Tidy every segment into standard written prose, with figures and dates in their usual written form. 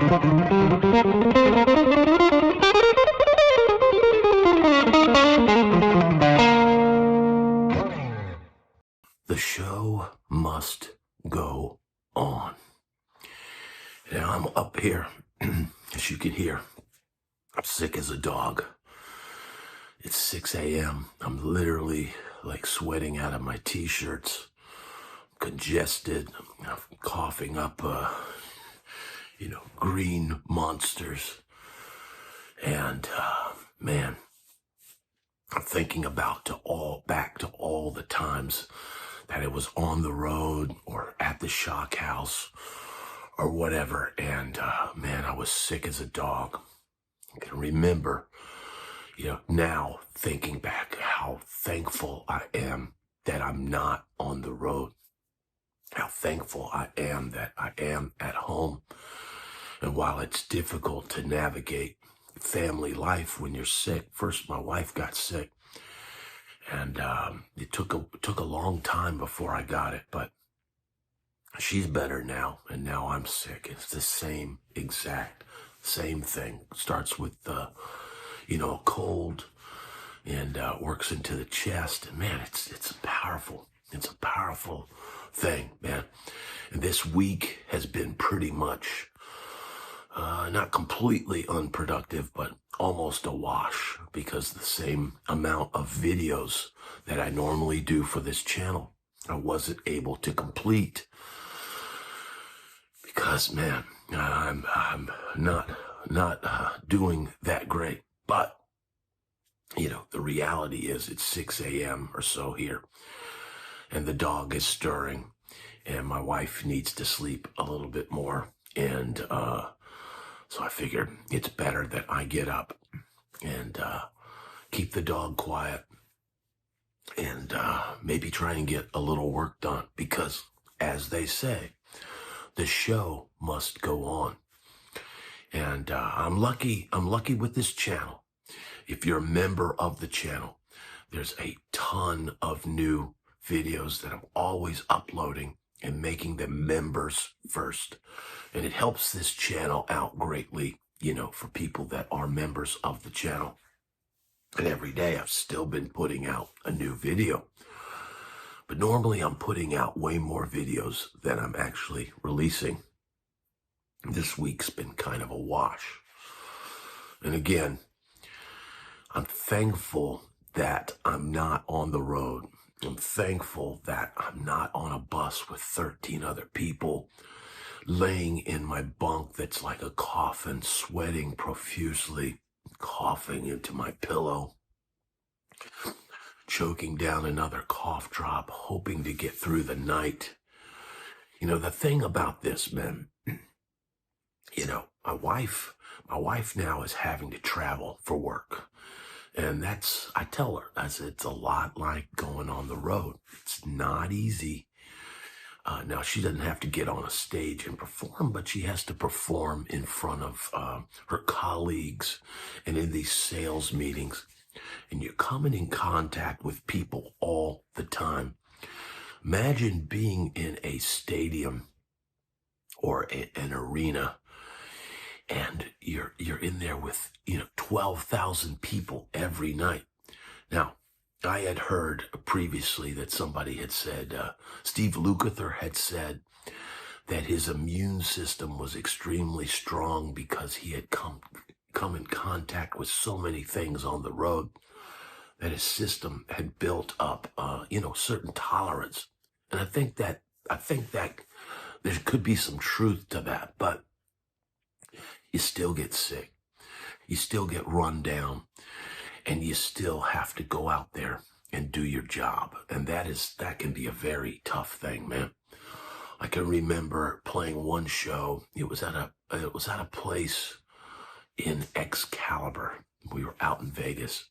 The show must go on. And I'm up here, as you can hear, I'm sick as a dog. It's 6 a.m. I'm literally like sweating out of my t-shirts, congested, I'm coughing up, green monsters. And, man, I'm thinking back to all the times that it was on the road or at the shock house or whatever. And, man, I was sick as a dog. I can remember, now thinking back how thankful I am that I'm not on the road. How thankful I am that I am at home. And while it's difficult to navigate family life when you're sick, first my wife got sick. And it took a long time before I got it, but she's better now, and now I'm sick. It's the same thing. Starts with a cold, and works into the chest. And man, it's powerful. It's a powerful thing, man. And this week has been pretty much not completely unproductive, but almost a wash, because the same amount of videos that I normally do for this channel, I wasn't able to complete because, man, I'm not doing that great. But, the reality is it's 6 a.m. or so here, and the dog is stirring, and my wife needs to sleep a little bit more. And, so I figured it's better that I get up and keep the dog quiet and maybe try and get a little work done, because, as they say, the show must go on. And I'm lucky with this channel. If you're a member of the channel, there's a ton of new videos that I'm always uploading and making them members first. And it helps this channel out greatly, for people that are members of the channel. And every day I've still been putting out a new video. But normally I'm putting out way more videos than I'm actually releasing. This week's been kind of a wash. And again, I'm thankful that I'm not on the road. I'm thankful that I'm not on a bus with 13 other people, laying in my bunk that's like a coffin, sweating profusely, coughing into my pillow, choking down another cough drop, hoping to get through the night. The thing about this, man, my wife now is having to travel for work. And I tell her, it's a lot like going on the road. It's not easy. Now, she doesn't have to get on a stage and perform, but she has to perform in front of her colleagues and in these sales meetings. And you're coming in contact with people all the time. Imagine being in a stadium or an arena, and you're in there with 12,000 people every night. Now, I had heard previously that somebody had said, Steve Lukather had said that his immune system was extremely strong because he had come in contact with so many things on the road, that his system had built up, certain tolerance. And I think that there could be some truth to that, but you still get sick. You still get run down. And you still have to go out there and do your job. And that can be a very tough thing, man. I can remember playing one show. It was at a place in Excalibur. We were out in Vegas.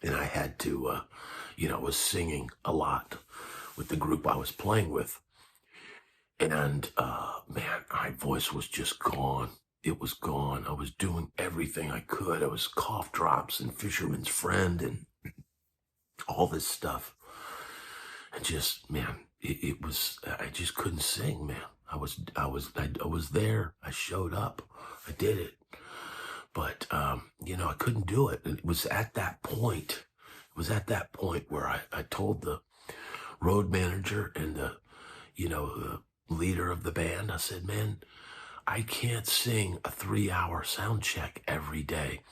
And I had to, was singing a lot with the group I was playing with. And, man, my voice was just gone. It was gone. I was doing everything I could. I was cough drops and Fisherman's Friend and all this stuff. And just, man, it was, I just couldn't sing, man. I was there. I showed up. I did it. But, I couldn't do it. It was at that point. Where I told the road manager and the leader of the band, I said, man, I can't sing a 3-hour sound check every day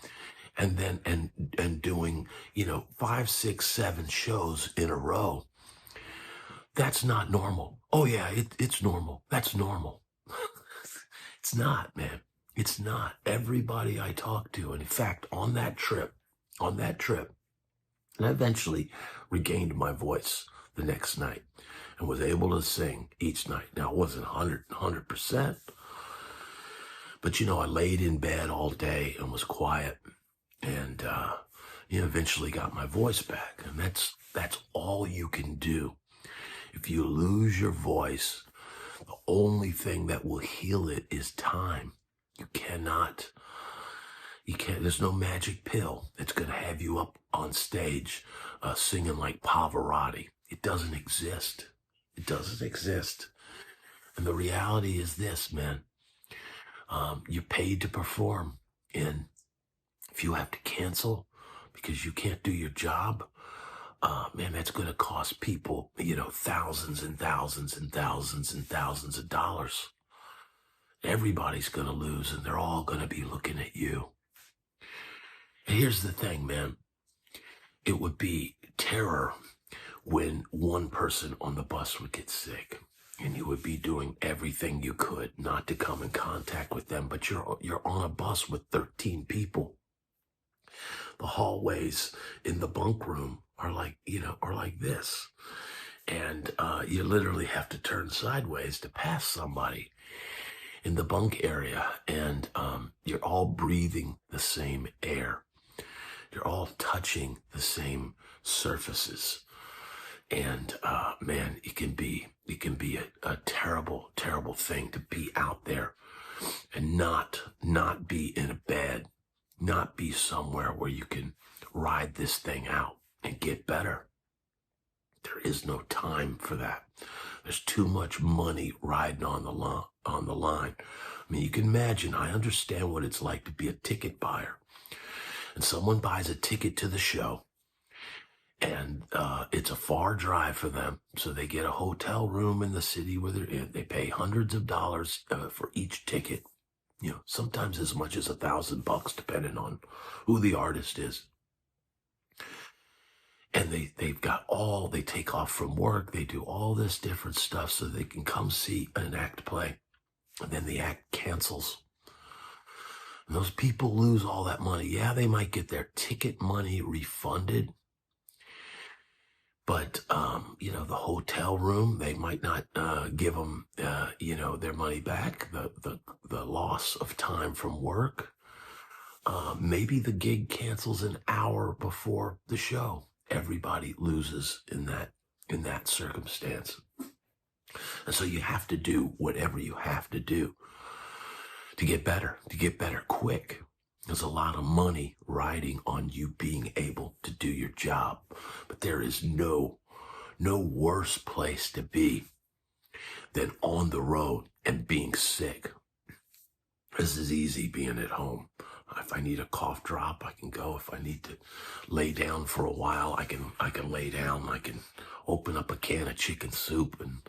and then and doing 5, 6, 7 shows in a row. That's not normal. Oh yeah, it's normal. That's normal. It's not, man. It's not. Everybody I talk to, and in fact, on that trip, and I eventually regained my voice the next night and was able to sing each night. Now, it wasn't 100%, but I laid in bed all day and was quiet, and eventually got my voice back. And that's all you can do. If you lose your voice, the only thing that will heal it is time. You can't, there's no magic pill that's going to have you up on stage singing like Pavarotti. It doesn't exist. It doesn't exist. And the reality is this, man. You're paid to perform. And if you have to cancel because you can't do your job, man, that's going to cost people, thousands and thousands and thousands and thousands of dollars. Everybody's going to lose, and they're all going to be looking at you. And here's the thing, man. It would be terror when one person on the bus would get sick, and you would be doing everything you could not to come in contact with them, but you're on a bus with 13 people. The hallways in the bunk room are like this. And you literally have to turn sideways to pass somebody in the bunk area. And you're all breathing the same air. You're all touching the same surfaces. And man, it can be a terrible, terrible thing to be out there and not be in a bed, not be somewhere where you can ride this thing out and get better. There is no time for that. There's too much money riding on the line. I mean, you can imagine, I understand what it's like to be a ticket buyer. And someone buys a ticket to the show, and it's a far drive for them. So they get a hotel room in the city where they're in. They pay hundreds of dollars for each ticket. Sometimes as much as $1,000, depending on who the artist is. And they take off from work. They do all this different stuff so they can come see an act play. And then the act cancels. And those people lose all that money. Yeah, they might get their ticket money refunded. But, the hotel room, they might not give them, their money back, the loss of time from work. Maybe the gig cancels an hour before the show. Everybody loses in that circumstance. And so you have to do whatever you have to do to get better quick. There's a lot of money riding on you being able to do your job. But there is no worse place to be than on the road and being sick. This is easy being at home. If I need a cough drop, I can go. If I need to lay down for a while, I can lay down. I can open up a can of chicken soup and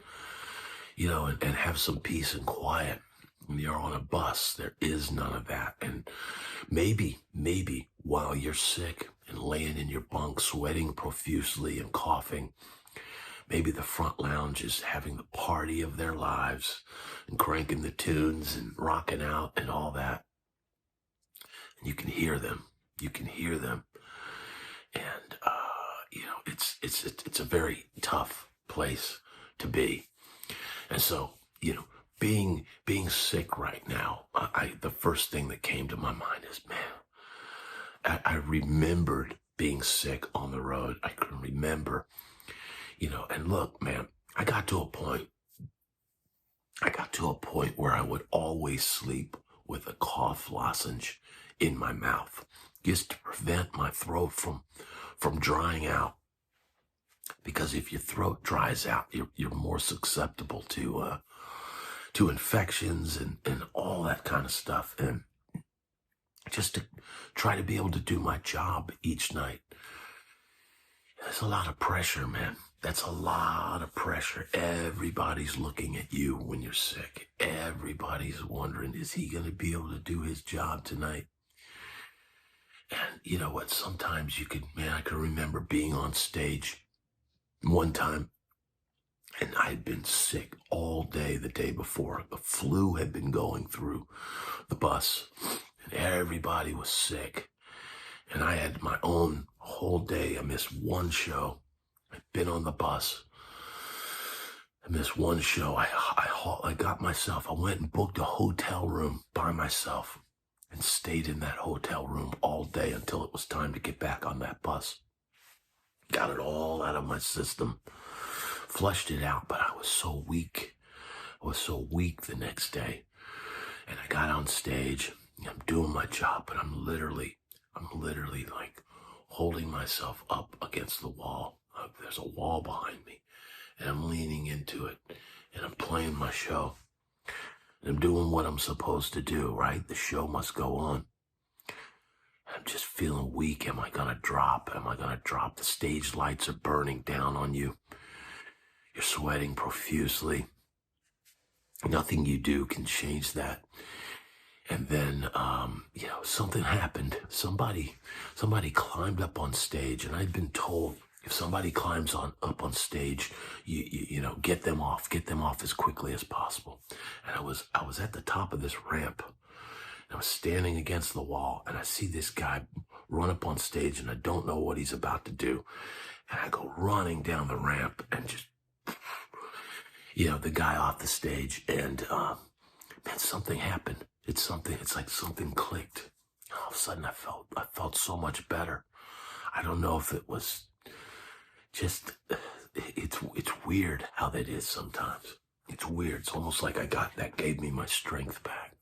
have some peace and quiet. When you're on a bus, there is none of that. And maybe while you're sick and laying in your bunk, sweating profusely and coughing, maybe the front lounge is having the party of their lives and cranking the tunes and rocking out and all that. And you can hear them. And, it's a very tough place to be. And so, being sick right now, the first thing that came to my mind is, man, I remembered being sick on the road. I can remember, and look, man, I got to a point where I would always sleep with a cough lozenge in my mouth, just to prevent my throat from drying out. Because if your throat dries out, you're more susceptible to to infections and all that kind of stuff. And just to try to be able to do my job each night. That's a lot of pressure, man. That's a lot of pressure. Everybody's looking at you when you're sick. Everybody's wondering, is he going to be able to do his job tonight? And you know what? Sometimes I can remember being on stage one time, and I had been sick all day the day before. The flu had been going through the bus, and everybody was sick. And I had my own whole day. I missed one show. I'd been on the bus. I missed one show. I got myself, I went and booked a hotel room by myself and stayed in that hotel room all day until it was time to get back on that bus. Got it all out of my system. Flushed it out, but I was so weak. I was so weak the next day. And I got on stage. I'm doing my job, but I'm literally like holding myself up against the wall. There's a wall behind me, and I'm leaning into it, and I'm playing my show, and I'm doing what I'm supposed to do, right? The show must go on. I'm just feeling weak. Am I gonna drop? Am I gonna drop? The stage lights are burning down on you. You're sweating profusely. Nothing you do can change that. And then, something happened. Somebody climbed up on stage, and I'd been told if somebody climbs up on stage, get them off as quickly as possible. And I was at the top of this ramp, and I was standing against the wall, and I see this guy run up on stage, and I don't know what he's about to do. And I go running down the ramp and just, the guy off the stage, and man, something happened. It's like something clicked. All of a sudden I felt so much better. I don't know if it was just, it's weird how that is sometimes. It's weird. It's almost like that gave me my strength back.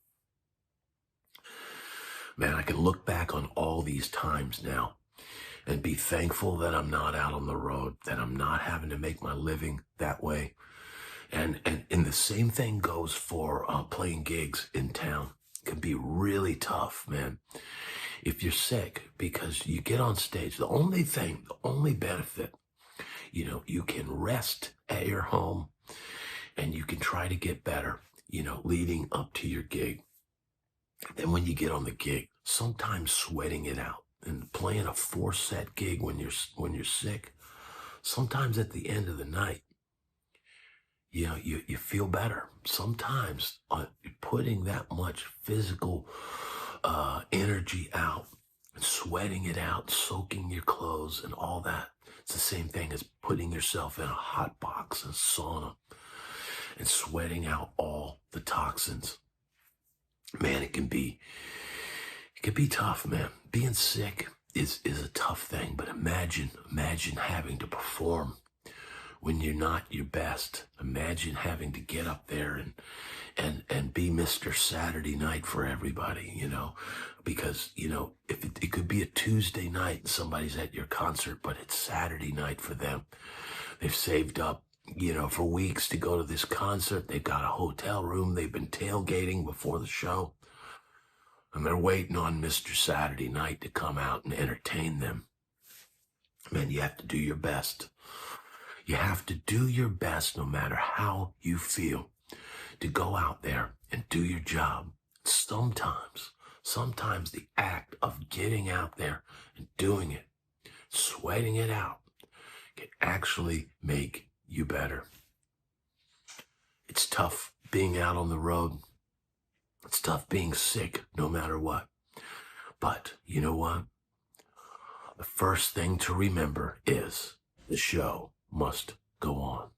Man, I can look back on all these times now and be thankful that I'm not out on the road, that I'm not having to make my living that way. And the same thing goes for playing gigs in town. It can be really tough, man, if you're sick, because you get on stage. The only benefit, you can rest at your home and you can try to get better, leading up to your gig. Then when you get on the gig, sometimes sweating it out and playing a 4-set gig when you're sick, sometimes at the end of the night, you feel better. Sometimes putting that much physical energy out and sweating it out, soaking your clothes and all that, it's the same thing as putting yourself in a hot box, a sauna, and sweating out all the toxins. Man, it can be tough, man. Being sick is a tough thing, but imagine having to perform when you're not your best. Imagine having to get up there and be Mr. Saturday Night for everybody, because, if it could be a Tuesday night and somebody's at your concert, but it's Saturday night for them. They've saved up, for weeks to go to this concert. They've got a hotel room. They've been tailgating before the show, and they're waiting on Mr. Saturday Night to come out and entertain them. Man, you have to do your best. You have to do your best, no matter how you feel, to go out there and do your job. Sometimes the act of getting out there and doing it, sweating it out, can actually make you better. It's tough being out on the road. It's tough being sick, no matter what. But you know what? The first thing to remember is the show must go on.